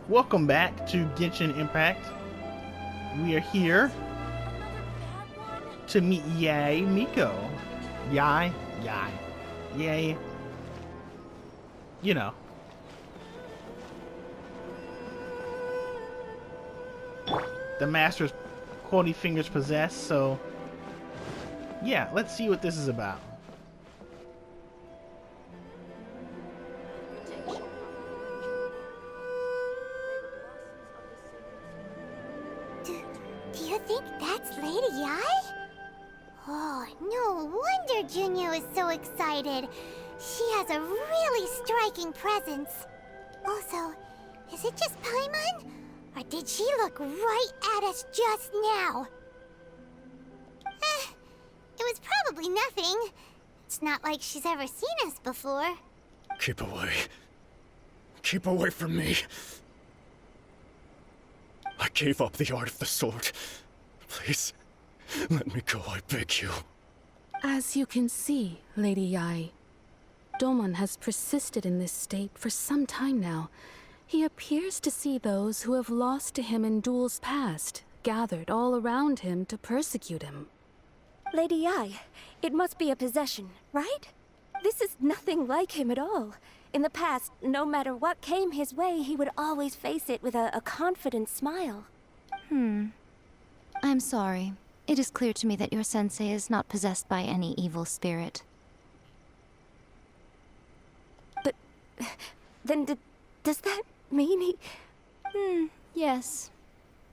Welcome back to Genshin Impact. We are here to meet Yae Miko. Yae. You know. The master's quality fingers possess, so yeah, let's see what this is about. Do you think that's Lady Yae? Oh, no wonder Junior is so excited. She has a really striking presence. Also, is it just Paimon? Or did she look right at us just now? It was probably nothing. It's not like she's ever seen us before. Keep away. Keep away from me. I gave up the art of the sword. Please, let me go, I beg you. As you can see, Lady Yae, Domon has persisted in this state for some time now. He appears to see those who have lost to him in duels past, gathered all around him to persecute him. Lady Yae, it must be a possession, right? This is nothing like him at all. In the past, no matter what came his way, he would always face it with a confident smile. I'm sorry. It is clear to me that your sensei is not possessed by any evil spirit. But then does that mean he... Yes.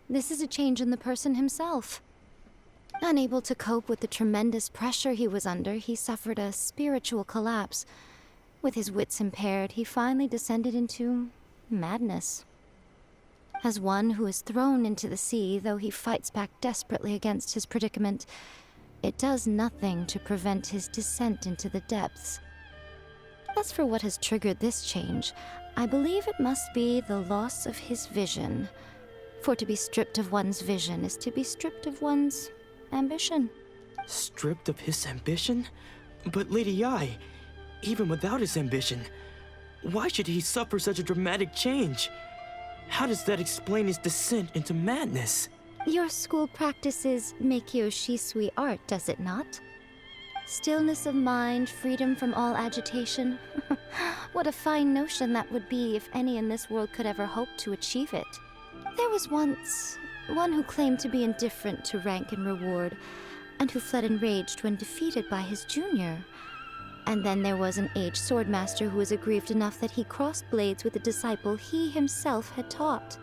This is a change in the person himself. Unable to cope with the tremendous pressure he was under, he suffered a spiritual collapse. With his wits impaired, he finally descended into madness. As one who is thrown into the sea, though he fights back desperately against his predicament, it does nothing to prevent his descent into the depths. As for what has triggered this change, I believe it must be the loss of his vision. For to be stripped of one's vision is to be stripped of one's ambition. Stripped of his ambition? But Lady Yae, even without his ambition, why should he suffer such a dramatic change? How does that explain his descent into madness? Your school practices Meikyo Shisui art, does it not? Stillness of mind, freedom from all agitation. What a fine notion that would be if any in this world could ever hope to achieve it. There was once one who claimed to be indifferent to rank and reward, and who fled enraged when defeated by his junior. And then there was an aged swordmaster who was aggrieved enough that he crossed blades with a disciple he himself had taught.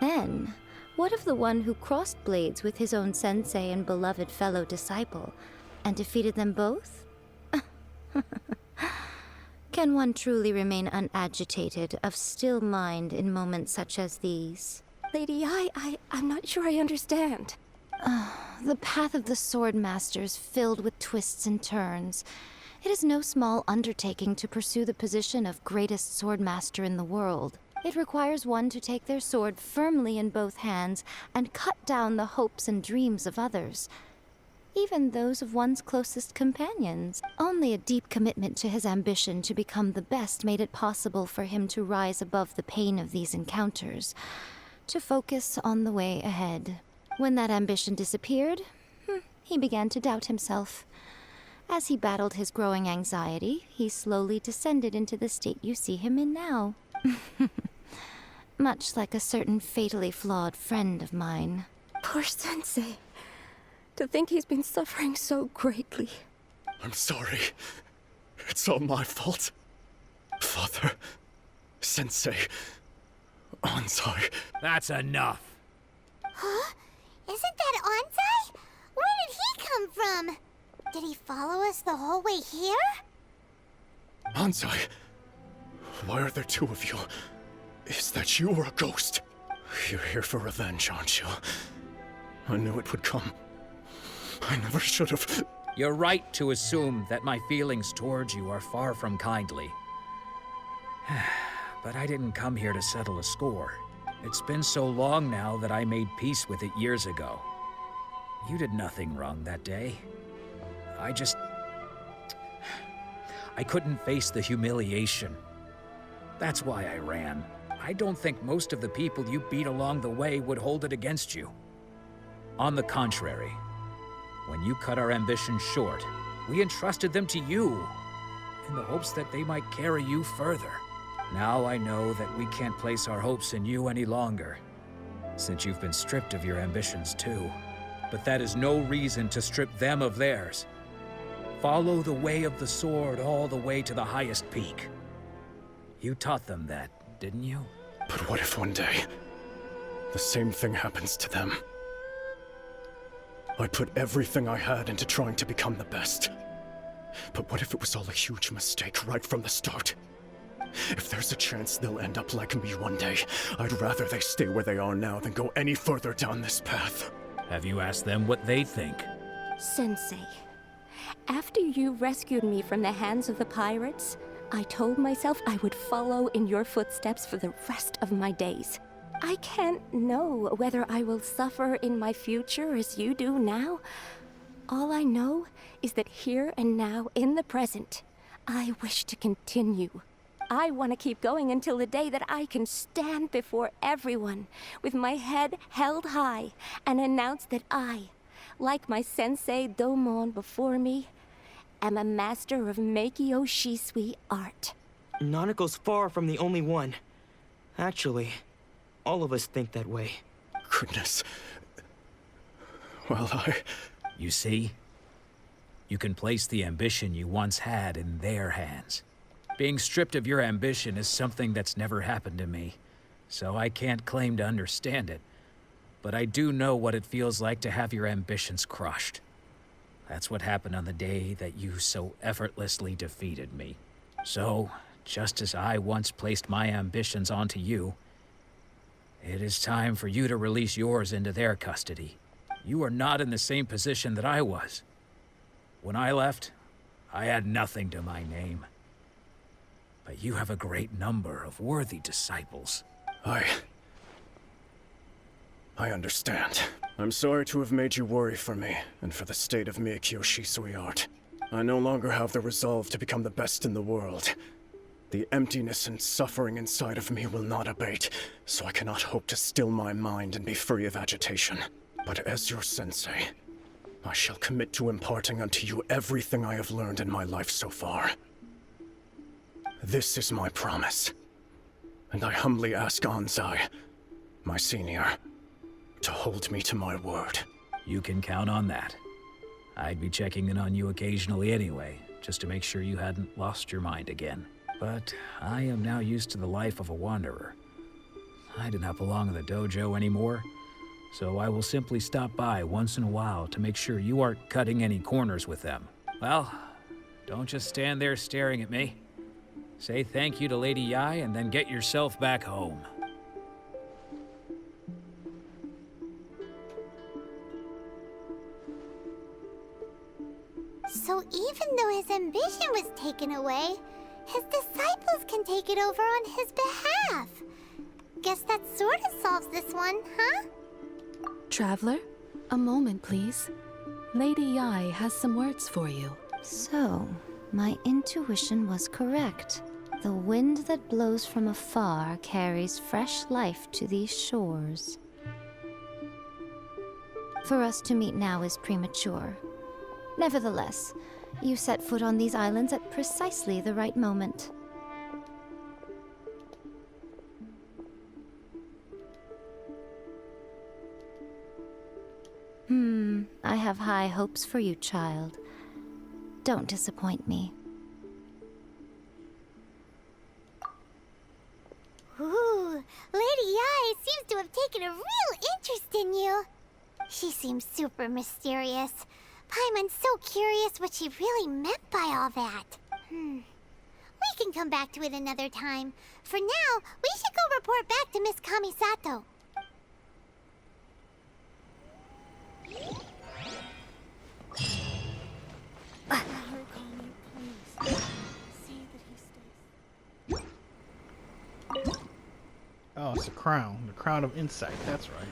Then, what of the one who crossed blades with his own sensei and beloved fellow disciple, and defeated them both? Can one truly swordmaster unagitated, of still mind in moments such as these? Lady Yae, I'm not sure I understand. The path of the swordmaster is filled with twists and turns. It is no small undertaking to pursue the position of greatest swordmaster in the world. It requires one to take their sword firmly in both hands and cut down the hopes and dreams of others, even those of one's closest companions. Only a deep commitment to his ambition to become the best made it possible for him to rise above the pain of these encounters, to focus on the way ahead. When that ambition disappeared, he began to doubt himself. As he battled his growing anxiety, he slowly descended into the state you see him in now. Much like a certain fatally flawed friend of mine. Poor sensei. To think he's been suffering so greatly. I'm sorry. It's all my fault. Father, Sensei, Ansai. That's enough. Huh? Isn't that Ansai? Where did he come from? Did he follow us the whole way here? Ansai, why are there two of you? Is that you or a ghost? You're here for revenge, aren't you? I knew it would come. I never should have. You're right to assume that my feelings towards you are far from kindly. But I didn't come here to settle a score. It's been so long now that I made peace with it years ago. You did nothing wrong that day. I couldn't face the humiliation. That's why I ran. I don't think most of the people you beat along the way would hold it against you. On the contrary, when you cut our ambitions short, we entrusted them to you, in the hopes that they might carry you further. Now I know that we can't place our hopes in you any longer, since you've been stripped of your ambitions too. But that is no reason to strip them of theirs. Follow the way of the sword all the way to the highest peak. You taught them that, didn't you? But what if one day, the same thing happens to them? I put everything I had into trying to become the best. But what if it was all a huge mistake right from the start? If there's a chance they'll end up like me one day, I'd rather they stay where they are now than go any further down this path. Have you asked them what they think? Sensei, after you rescued me from the hands of the pirates, I told myself I would follow in your footsteps for the rest of my days. I can't know whether I will suffer in my future as you do now. All I know is that here and now, in the present, I wish to continue. I want to keep going until the day that I can stand before everyone with my head held high and announce that I, like my sensei Domon before me, am a master of Meikyo Shisui art. Nanako's far from the only one. Actually, all of us think that way. Goodness. Well, You see? You can place the ambition you once had in their hands. Being stripped of your ambition is something that's never happened to me, so I can't claim to understand it. But I do know what it feels like to have your ambitions crushed. That's what happened on the day that you so effortlessly defeated me. So, just as I once placed my ambitions onto you, it is time for you to release yours into their custody. You are not in the same position that I was. When I left, I had nothing to my name. But you have a great number of worthy disciples. I understand. I'm sorry to have made you worry for me, and for the state of Meikyo Shisui art. I no longer have the resolve to become the best in the world. The emptiness and suffering inside of me will not abate, so I cannot hope to still my mind and be free of agitation. But as your sensei, I shall commit to imparting unto you everything I have learned in my life so far. This is my promise, and I humbly ask Anzai, my senior, to hold me to my word. You can count on that. I'd be checking in on you occasionally anyway, just to make sure you hadn't lost your mind again. But I am now used to the life of a wanderer. I do not belong in the dojo anymore, so I will simply stop by once in a while to make sure you aren't cutting any corners with them. Well, don't just stand there staring at me. Say thank you to Lady Yae and then get yourself back home. So even though his ambition was taken away, his disciples can take it over on his behalf. Guess that sort of solves this one, huh? Traveler, a moment, please. Lady Yae has some words for you. So, my intuition was correct. The wind that blows from afar carries fresh life to these shores. For us to meet now is premature. Nevertheless, you set foot on these islands at precisely the right moment. I have high hopes for you, child. Don't disappoint me. Ooh, Lady Yae seems to have taken a real interest in you. She seems super mysterious. Paimon's so curious what she really meant by all that. We can come back to it another time. For now, we should go report back to Miss Kamisato. Oh, it's a crown. The crown of insight. That's right.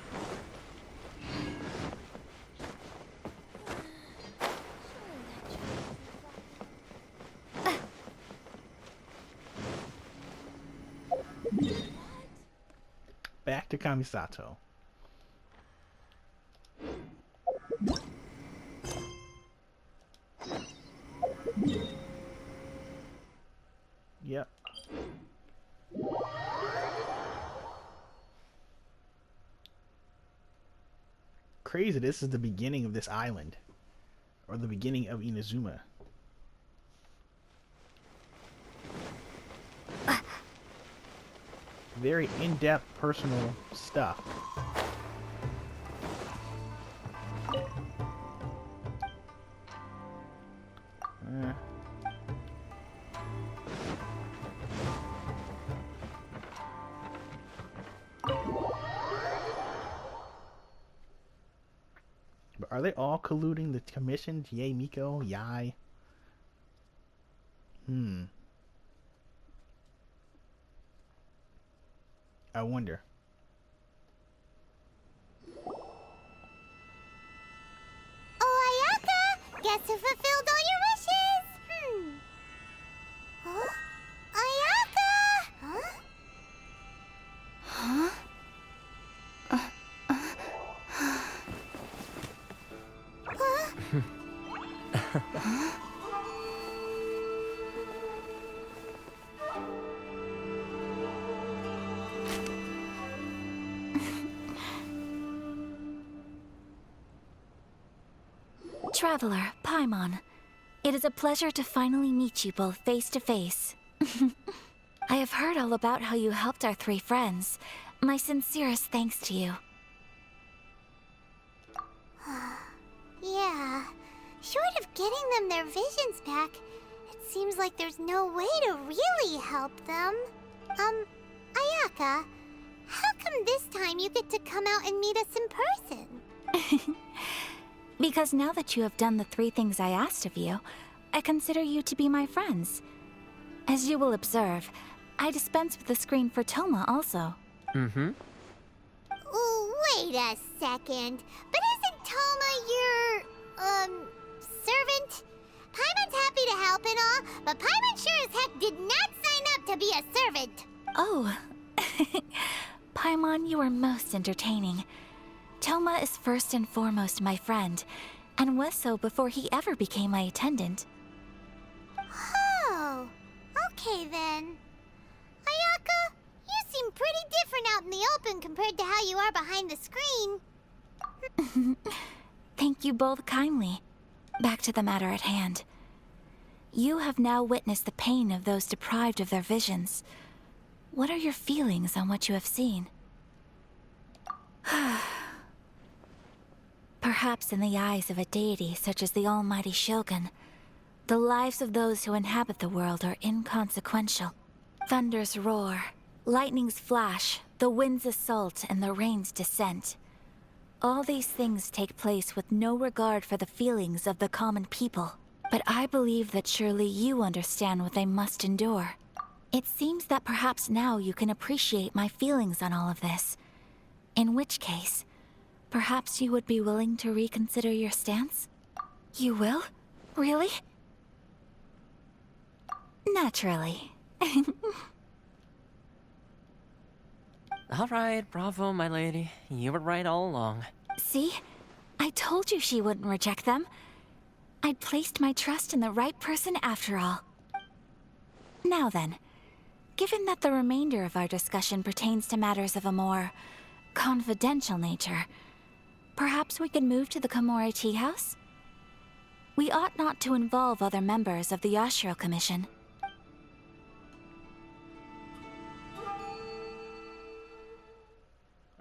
back to Kamisato. Yep. Crazy, this is the beginning of this island. Or the beginning of Inazuma. Very in-depth personal stuff. But are they all colluding the commission? Yae Miko, Yae? I wonder. Oh, Ayaka! Guess who fulfilled all your wishes? Huh? Ayaka! Huh? Huh? Traveler, Paimon, it is a pleasure to finally meet you both face to face. I have heard all about how you helped our three friends. My sincerest thanks to you. Yeah. Short of getting them their visions back, it seems like there's no way to really help them. Ayaka, how come this time you get to come out and meet us in person? Because now that you have done the three things I asked of you, I consider you to be my friends. As you will observe, I dispense with the screen for Toma also. Ooh, wait a second. But isn't Toma your, servant? Paimon's happy to help and all, but Paimon sure as heck did not sign up to be a servant. Oh. Paimon, you are most entertaining. Toma is first and foremost my friend, and was so before he ever became my attendant. Oh, okay then. Ayaka, you seem pretty different out in the open compared to how you are behind the screen. Thank you both kindly. Back to the matter at hand. You have now witnessed the pain of those deprived of their visions. What are your feelings on what you have seen? Perhaps in the eyes of a deity such as the almighty Shogun, the lives of those who inhabit the world are inconsequential. Thunders roar, lightnings flash, the winds assault, and the rains descent. All these things take place with no regard for the feelings of the common people. But I believe that surely you understand what they must endure. It seems that perhaps now you can appreciate my feelings on all of this. In which case, perhaps you would be willing to reconsider your stance? You will? Really? Naturally. All right, bravo, my lady. You were right all along. See? I told you she wouldn't reject them. I'd placed my trust in the right person after all. Now then, given that the remainder of our discussion pertains to matters of a more confidential nature, perhaps we could move to the Komori Tea House? We ought not to involve other members of the Yashiro Commission.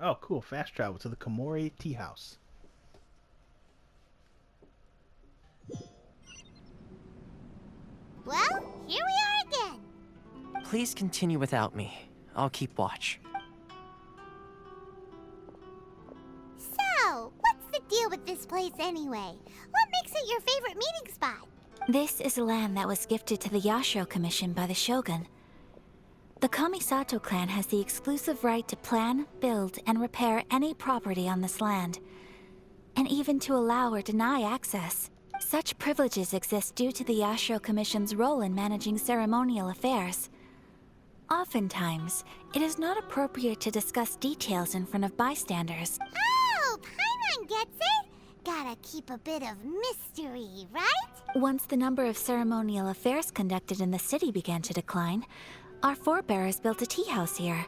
Oh, cool. Fast travel to the Komori Tea House. Well, here we are again. Please continue without me. I'll keep watch. So, what's the deal with this place anyway? What makes it your favorite meeting spot? This is land that was gifted to the Yashiro Commission by the Shogun. The Kamisato clan has the exclusive right to plan, build, and repair any property on this land, and even to allow or deny access. Such privileges exist due to the Yashiro Commission's role in managing ceremonial affairs. Oftentimes, it is not appropriate to discuss details in front of bystanders. Oh, Paimon gets it! Gotta keep a bit of mystery, right? Once the number of ceremonial affairs conducted in the city began to decline, our forebears built a tea house here.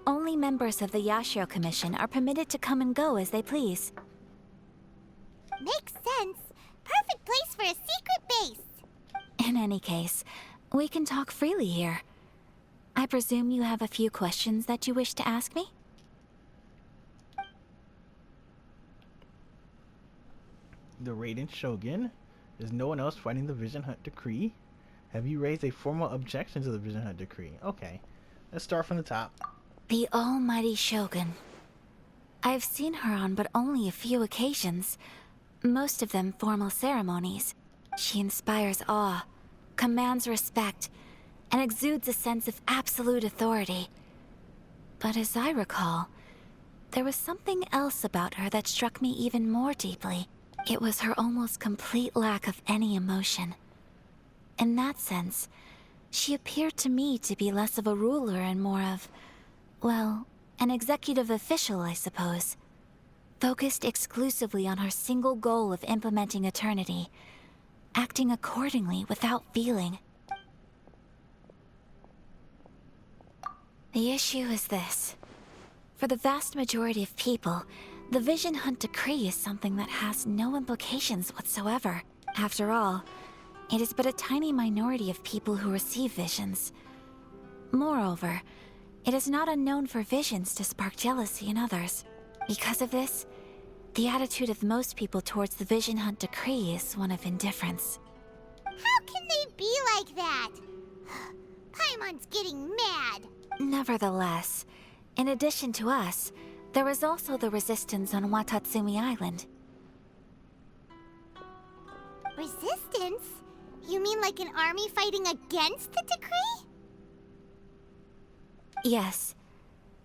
Only members of the Yashiro Commission are permitted to come and go as they please. Makes sense. Perfect place for a secret base. In any case, we can talk freely here. I presume you have a few questions that you wish to ask me? The Raiden Shogun. Is no one else fighting the Vision Hunt Decree? Have you raised a formal objection to the Vision Hunt Decree? Okay, let's start from the top. The almighty Shogun. I've seen her on but only a few occasions, most of them formal ceremonies. She inspires awe, commands respect, and exudes a sense of absolute authority. But as I recall, there was something else about her that struck me even more deeply. It was her almost complete lack of any emotion. In that sense, she appeared to me to be less of a ruler and more of, well, an executive official, I suppose. Focused exclusively on her single goal of implementing eternity, acting accordingly without feeling. The issue is this. For the vast majority of people, the Vision Hunt Decree is something that has no implications whatsoever. After all, it is but a tiny minority of people who receive visions. Moreover, it is not unknown for visions to spark jealousy in others. Because of this, the attitude of most people towards the Vision Hunt Decree is one of indifference. How can they be like that? Paimon's getting mad. Nevertheless, in addition to us, there is also the resistance on Watatsumi Island. Resistance? You mean like an army fighting against the decree? Yes.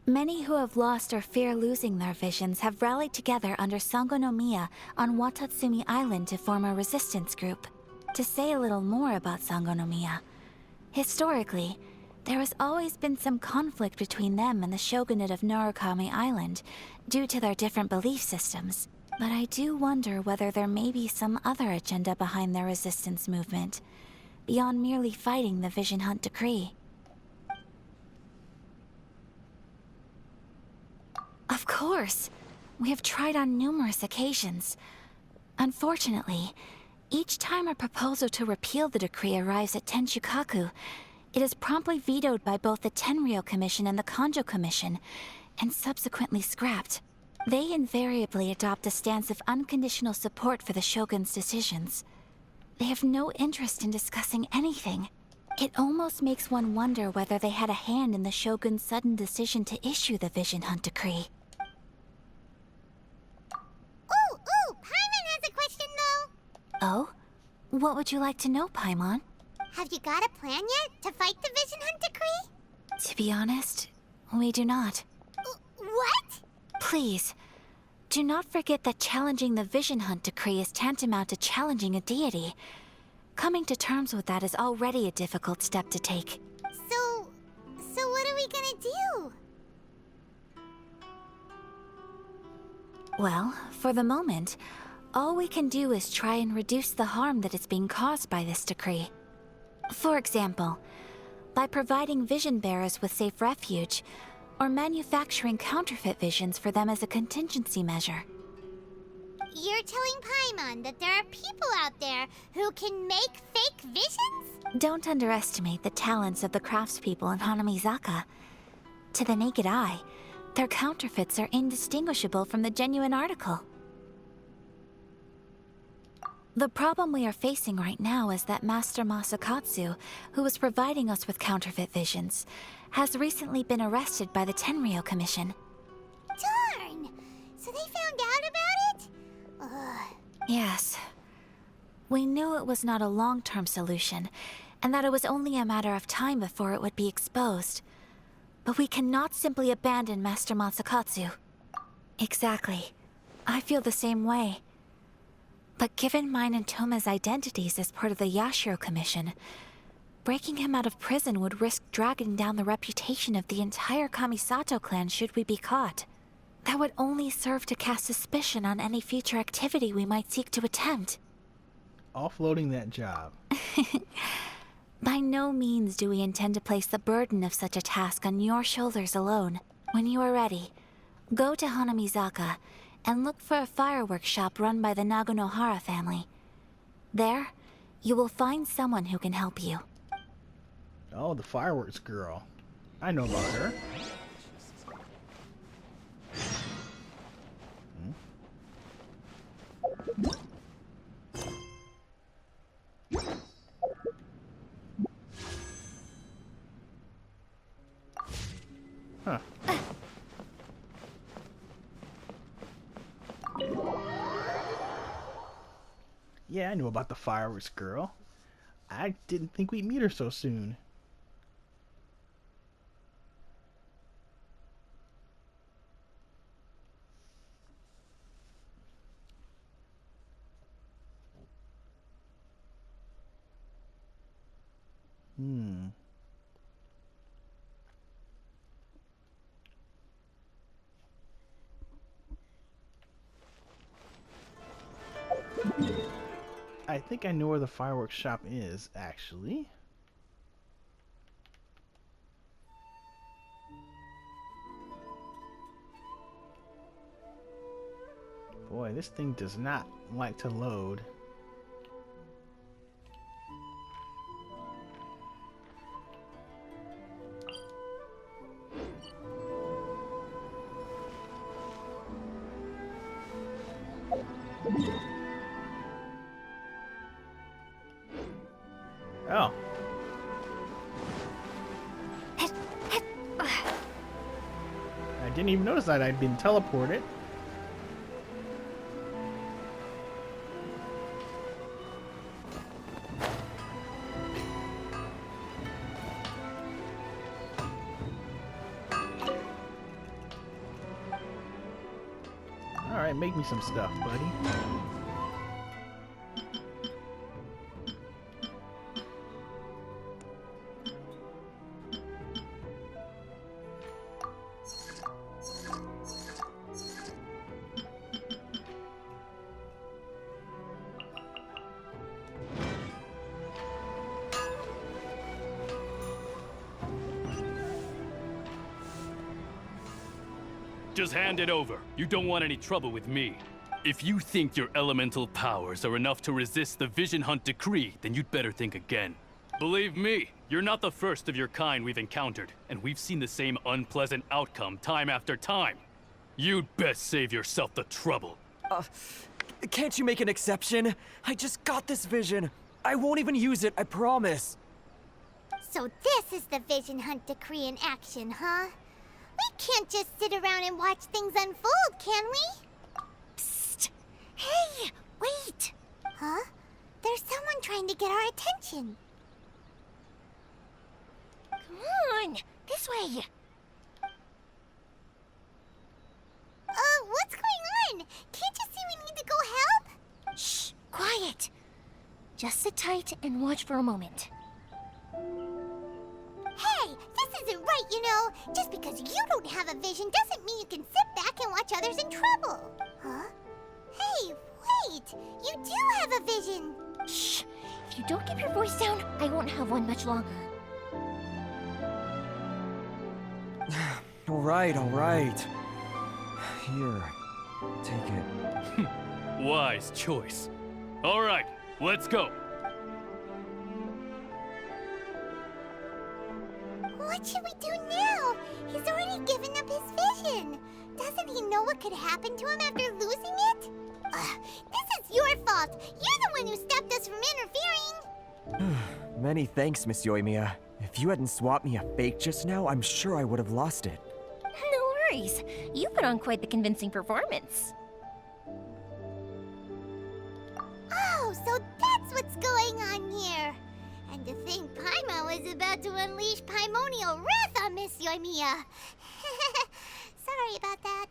Many who have lost or fear losing their visions have rallied together under Sangonomiya on Watatsumi Island to form a resistance group. To say a little more about Sangonomiya, historically, there has always been some conflict between them and the shogunate of Narukami Island due to their different belief systems. But I do wonder whether there may be some other agenda behind their resistance movement, beyond merely fighting the Vision Hunt Decree. Of course! We have tried on numerous occasions. Unfortunately, each time a proposal to repeal the decree arrives at Tenshukaku, it is promptly vetoed by both the Tenryou Commission and the Kanjo Commission, and subsequently scrapped. They invariably adopt a stance of unconditional support for the Shogun's decisions. They have no interest in discussing anything. It almost makes one wonder whether they had a hand in the Shogun's sudden decision to issue the Vision Hunt Decree. Ooh, Paimon has a question though. Oh? What would you like to know, Paimon? Have you got a plan yet to fight the Vision Hunt Decree? To be honest, we do not. What? Please, do not forget that challenging the Vision Hunt Decree is tantamount to challenging a deity. Coming to terms with that is already a difficult step to take. So what are we gonna do? Well, for the moment, all we can do is try and reduce the harm that is being caused by this decree. For example, by providing vision bearers with safe refuge, or manufacturing counterfeit visions for them as a contingency measure. You're telling Paimon that there are people out there who can make fake visions? Don't underestimate the talents of the craftspeople in Hanamizaka. To the naked eye, their counterfeits are indistinguishable from the genuine article. The problem we are facing right now is that Master Masakatsu, who was providing us with counterfeit visions, has recently been arrested by the Tenryou Commission. Darn! So they found out about it? Ugh. Yes. We knew it was not a long-term solution, and that it was only a matter of time before it would be exposed. But we cannot simply abandon Master Masakatsu. Exactly. I feel the same way. But given mine and Toma's identities as part of the Yashiro Commission, breaking him out of prison would risk dragging down the reputation of the entire Kamisato clan should we be caught. That would only serve to cast suspicion on any future activity we might seek to attempt. Offloading that job. By no means do we intend to place the burden of such a task on your shoulders alone. When you are ready, go to Hanamizaka and look for a fireworks shop run by the Nagonohara family. There, you will find someone who can help you. Oh, the fireworks girl. I know about her. Huh. Yeah, I knew about the fireworks girl. I didn't think we'd meet her so soon. I think I know where the fireworks shop is, actually. Boy, this thing does not like to load. Oh. I didn't even notice that I'd been teleported. Alright, make me some stuff, buddy. Just hand it over. You don't want any trouble with me. If you think your elemental powers are enough to resist the Vision Hunt decree, then you'd better think again. Believe me, you're not the first of your kind we've encountered, and we've seen the same unpleasant outcome time after time. You'd best save yourself the trouble. Can't you make an exception? I just got this vision. I won't even use it, I promise. So this is the Vision Hunt decree in action, huh? We can't just sit around and watch things unfold, can we? Psst! Hey, wait! Huh? There's someone trying to get our attention. Come on, this way. What's going on? Can't you see we need to go help? Shh, quiet. Just sit tight and watch for a moment. Hey, this isn't right, you know. Just because you don't have a vision doesn't mean you can sit back and watch others in trouble. Huh? Hey, wait! You do have a vision! Shh! If you don't keep your voice down, I won't have one much longer. All right. Here, take it. Wise choice. All right, let's go. What should we do now? He's already given up his vision. Doesn't he know what could happen to him after losing it? This is your fault. You're the one who stopped us from interfering. Many thanks, Miss Yoimiya. If you hadn't swapped me a fake just now, I'm sure I would have lost it. No worries. You put on quite the convincing performance. Oh, so that's what's going on here. And to think Paimon was about to unleash Paimonial wrath on Miss Yoimiya. Sorry about that.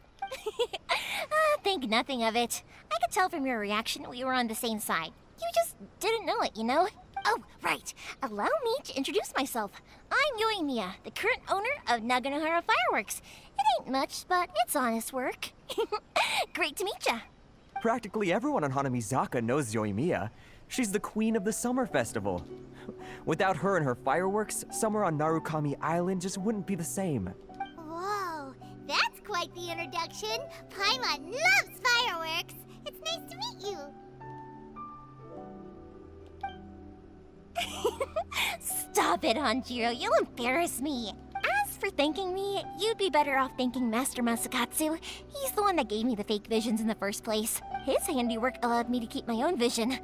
Think nothing of it. I could tell from your reaction we were on the same side. You just didn't know it, you know? Oh, right. Allow me to introduce myself. I'm Yae Miko, the current owner of Naganohara Fireworks. It ain't much, but it's honest work. Great to meet ya. Practically everyone on Hanamizaka knows Yae Miko. She's the queen of the summer festival. Without her and her fireworks, summer on Narukami Island just wouldn't be the same. Whoa, that's quite the introduction. Paimon loves fireworks. It's nice to meet you. Stop it, Hanjiro. You'll embarrass me. As for thanking me, you'd be better off thanking Master Masakatsu. He's the one that gave me the fake visions in the first place. His handiwork allowed me to keep my own vision.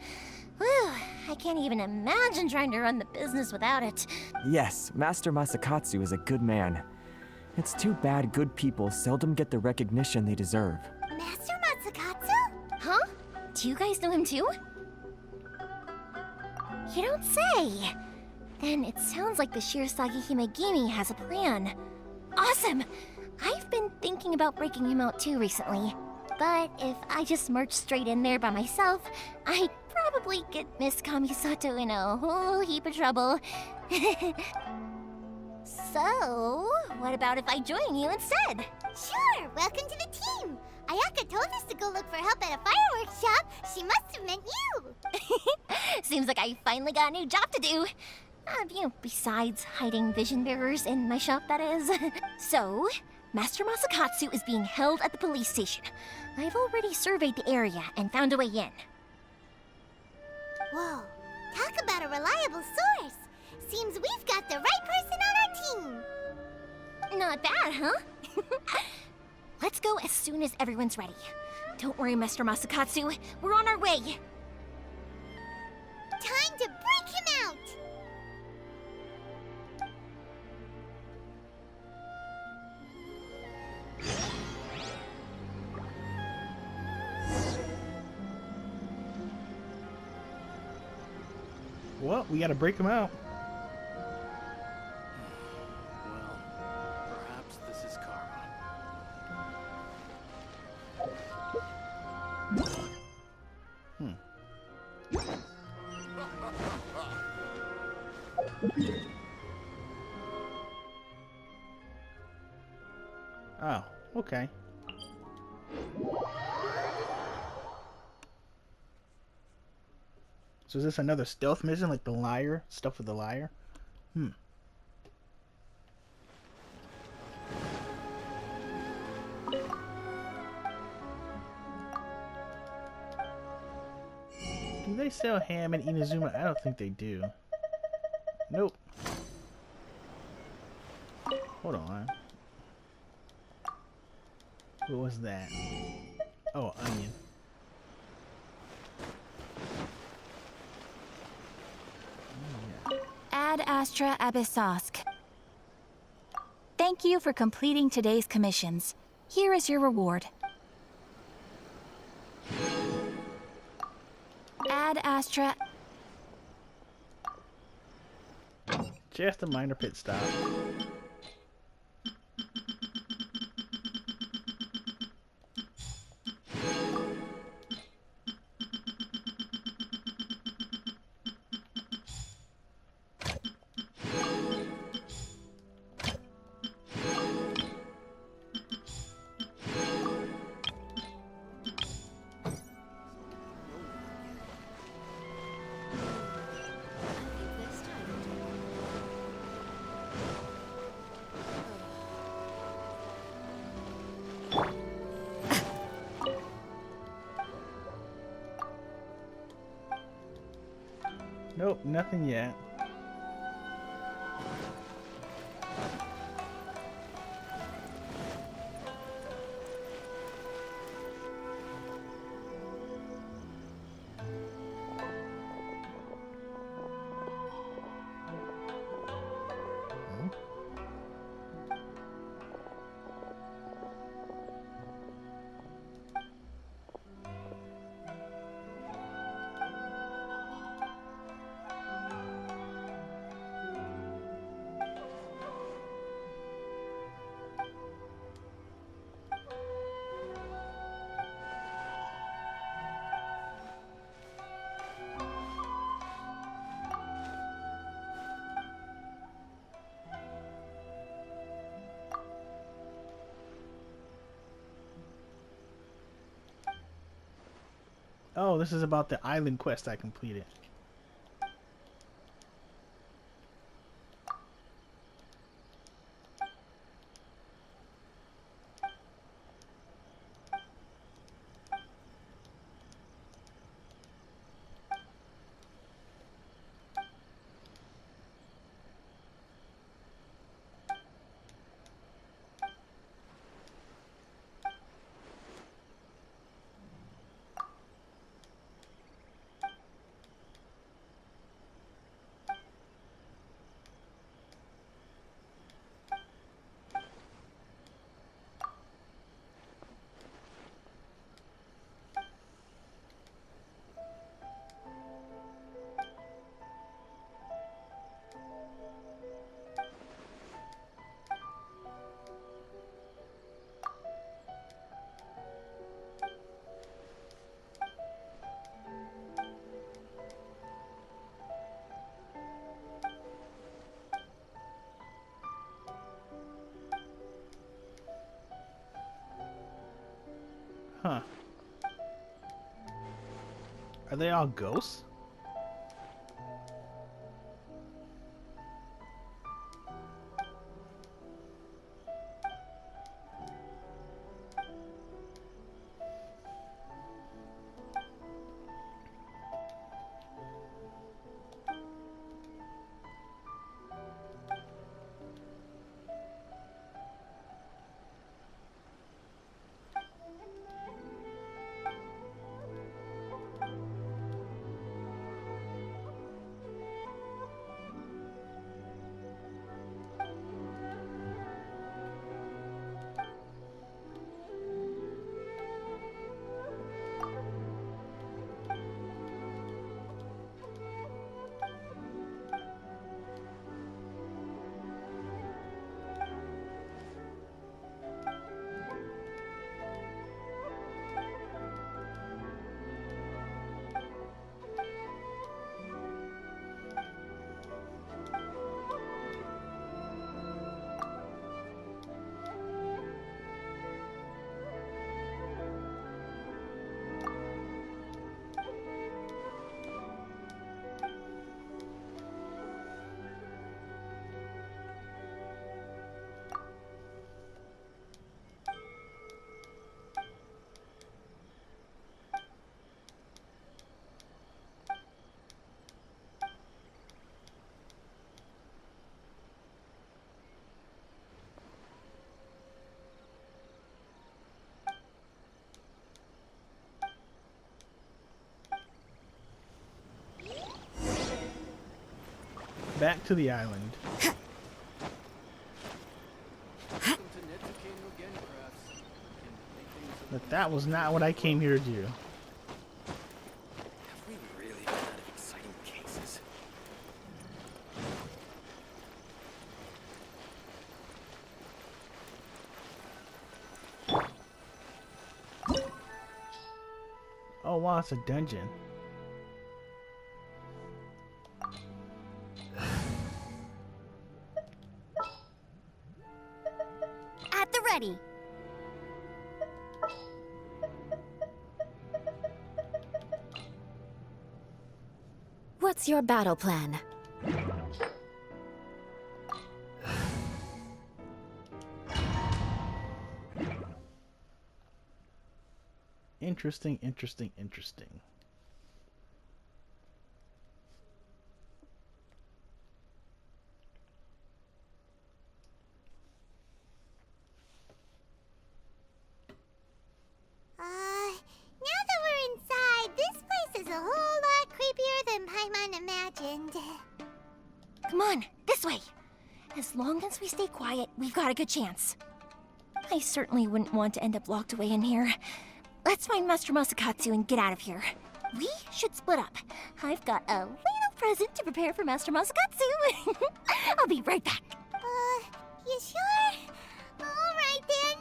Whew, I can't even imagine trying to run the business without it. Yes, Master Masakatsu is a good man. It's too bad good people seldom get the recognition they deserve. Master Masakatsu? Huh? Do you guys know him too? You don't say. Then it sounds like the Shirasagi Himegimi has a plan. Awesome! I've been thinking about breaking him out too recently. But if I just march straight in there by myself, I'd probably get Miss Kamisato in a whole heap of trouble. So, what about if I join you instead? Sure, welcome to the team! Ayaka told us to go look for help at a fireworks shop. She must have meant you! Seems like I finally got a new job to do. Besides hiding vision bearers in my shop, that is. So, Master Masakatsu is being held at the police station. I've already surveyed the area and found a way in. Whoa, talk about a reliable source. Seems we've got the right person on our team. Not bad, huh? Let's go as soon as everyone's ready. Don't worry, Master Masakatsu. We're on our way. Time to break him out! Well, we gotta break him out. Well, perhaps this is karma. Oh, okay. So is this another stealth mission like the liar? Stuff with the liar? Do they sell ham in Inazuma? I don't think they do. Nope. Hold on. What was that? Oh, onion. Ad Astra Abyssosk. Thank you for completing today's commissions. Here is your reward. Ad Astra... Just a minor pit stop. Nope, nothing yet. Oh, this is about the island quest I completed. Huh. Are they all ghosts? Back to the island. But that was not what I came here to do. Have we really run out of exciting cases? Oh wow, it's a dungeon. At the ready. What's your battle plan? Interesting, interesting, interesting. Now that we're inside, this place is a whole lot creepier than Paimon imagined. Come on, this way. As long as we stay quiet, we've got a good chance. I certainly wouldn't want to end up locked away in here. Let's find Master Masakatsu and get out of here. We should split up. I've got a little present to prepare for Master Masakatsu. I'll be right back. You sure? Alright then.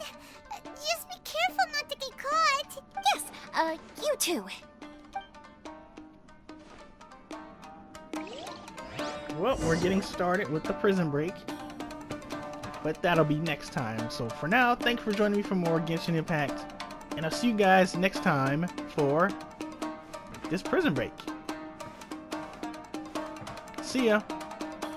Just be careful not to get caught. Yes, you too. Well, we're getting started with the prison break. But that'll be next time. So for now, thanks for joining me for more Genshin Impact. And I'll see you guys next time for this prison break. See ya.